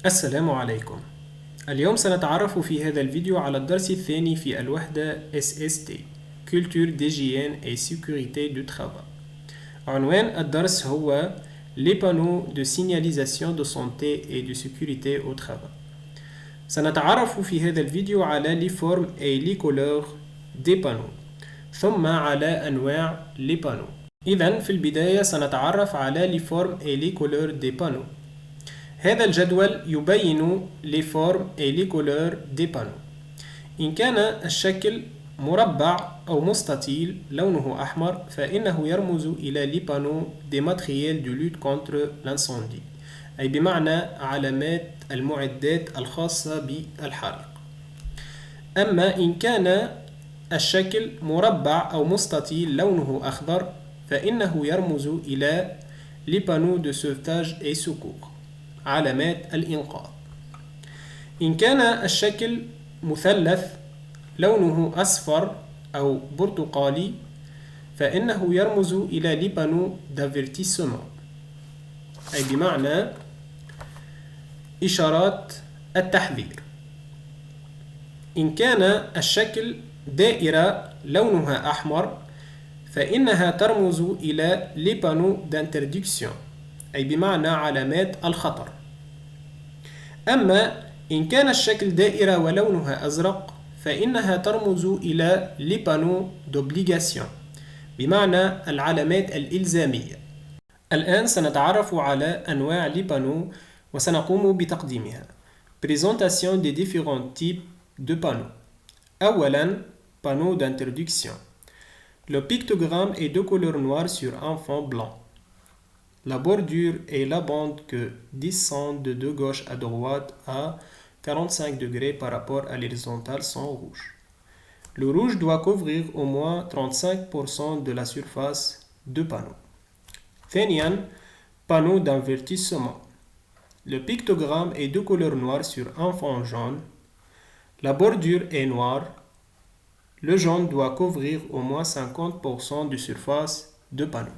السلام عليكم. اليوم سنتعرف في هذا الفيديو على الدرس الثاني في الوحدة SST Culture d'hygiène et sécurité du travail. عنوان الدرس هو Les panneaux de signalisation de santé et de sécurité au travail. سنتعرف في هذا الفيديو على les formes et les couleurs des panneaux ثم على أنواع les panneaux. إذن في البداية سنتعرف على les formes et les couleurs des panneaux. هذا الجدول يبين les formes et les couleurs des panneaux. إن كان الشكل مربع أو مستطيل لونه أحمر فإنه يرمز إلى les panneaux des matériels de lutte contre l'incendie، أي بمعنى علامات المعدات الخاصة بالحريق. أما إن كان الشكل مربع أو مستطيل لونه أخضر فإنه يرمز إلى les panneaux de sauvetage et secours، علامات الإنقاذ. إن كان الشكل مثلث لونه أصفر أو برتقالي فإنه يرمز إلى les panneaux d'avertissement، أي بمعنى إشارات التحذير. إن كان الشكل دائرة لونها أحمر فإنها ترمز إلى les panneaux d'interdiction، أي بمعنى علامات الخطر. أما إن كان الشكل دائرة ولونها أزرق فإنها ترمز إلى les panneaux d'obligation، بمعنى العلامات الإلزامية. الآن سنتعرف على أنواع les panneaux وسنقوم بتقديمها. Présentation des différents types de panneaux. أولاً panneau d'interdiction. Le pictogramme est de couleur noire sur un fond blanc. La bordure et la bande que descendent de gauche à droite à 45 degrés par rapport à l'horizontale sont rouges. Le rouge doit couvrir au moins 35% de la surface de panneau. ثانياً, panneau d'avertissement. Le pictogramme est de couleur noire sur un fond jaune. La bordure est noire. Le jaune doit couvrir au moins 50% de surface de panneau.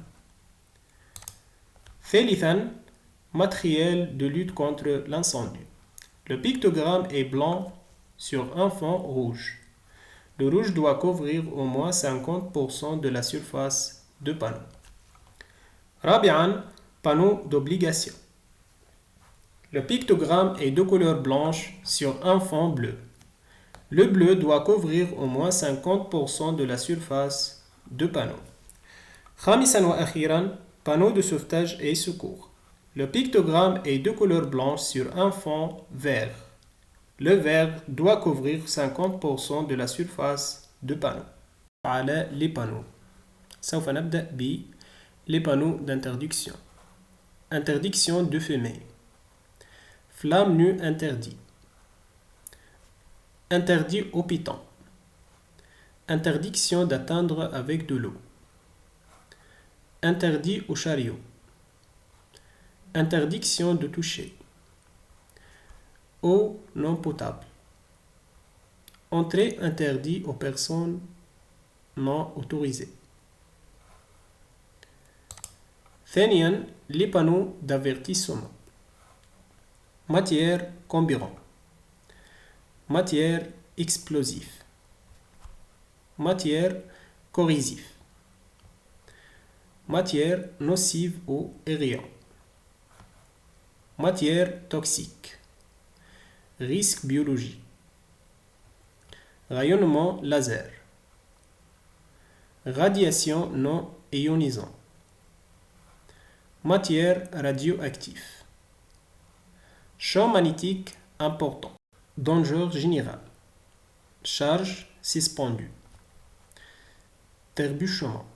ثالثاً, matériel de lutte contre l'incendie. Le pictogramme est blanc sur un fond rouge. Le rouge doit couvrir au moins 50% de la surface de panneau. رابعاً, panneau d'obligation. Le pictogramme est de couleur blanche sur un fond bleu. Le bleu doit couvrir au moins 50% de la surface de panneau. خامساً وأخيراً, panneau de sauvetage et secours. Le pictogramme est de couleur blanche sur un fond vert. Le vert doit couvrir 50% de la surface de panneau. على les panneaux. سوف نبدأ ب les panneaux d'interdiction. Interdiction de fumer. Flamme nue interdit. Interdit au piton. Interdiction d'atteindre avec de l'eau. Interdit au chariot. Interdiction de toucher. Eau non potable. Entrée interdite aux personnes non autorisées. ثانياً, les panneaux d'avertissement. Matière comburant. Matière explosive. Matière corrosive. Matière nocive ou aérienne. Matière toxique. Risque biologique. Rayonnement laser. Radiation non ionisante. Matière radioactive. Champ magnétique important. Danger général. Charge suspendue. Trébuchement.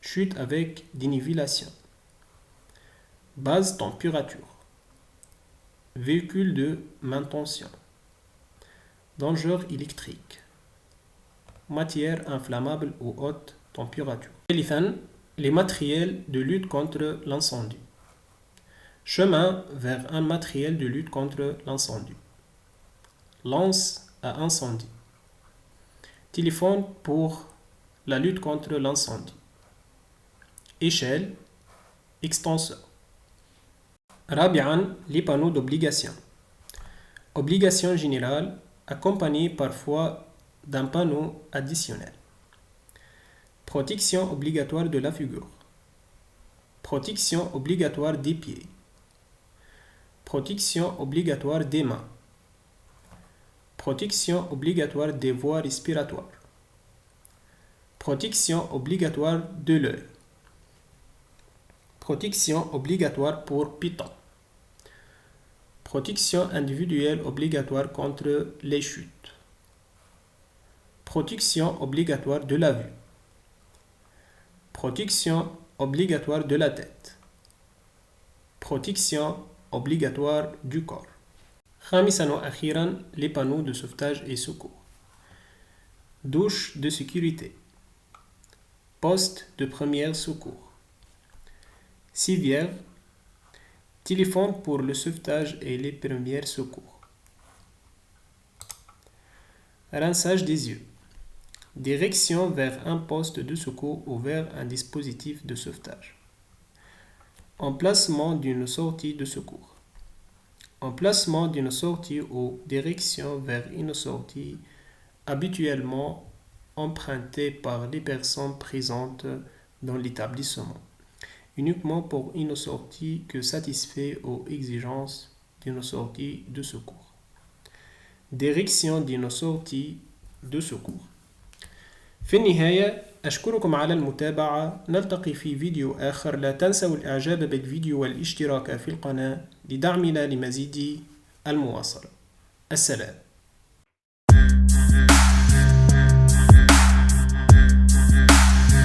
Chute avec dénivellation. Basse température. Véhicule de manutention. Danger électrique. Matière inflammable ou haute température. ثالثاً, les matériels de lutte contre l'incendie. Chemin vers un matériel de lutte contre l'incendie. Lance à incendie. Téléphone pour la lutte contre l'incendie. Échelle, extenseur. رابعا les panneaux d'obligation. Obligation générale accompagnée parfois d'un panneau additionnel. Protection obligatoire de la figure. Protection obligatoire des pieds. Protection obligatoire des mains. Protection obligatoire des voies respiratoires. Protection obligatoire de l'œil. Protection obligatoire pour piton. Protection individuelle obligatoire contre les chutes. Protection obligatoire de la vue. Protection obligatoire de la tête. Protection obligatoire du corps. خامسا وأخيرا les panneaux de sauvetage et secours. Douche de sécurité. Poste de premier secours. Civière. Téléphone pour le sauvetage et les premiers secours. Rinçage des yeux. Direction vers un poste de secours ou vers un dispositif de sauvetage. Emplacement d'une sortie de secours. Emplacement d'une sortie ou direction vers une sortie habituellement empruntée par les personnes présentes dans l'établissement, uniquement pour une sortie que satisfait aux exigences d'une sortie de secours. Direction d'une sortie de secours. في النهاية أشكركم على المتابعة. نلتقي في فيديو آخر. لا تنسوا الإعجاب بالفيديو والاشتراك في القناة لدعمنا لمزيد المواصلة. السلام.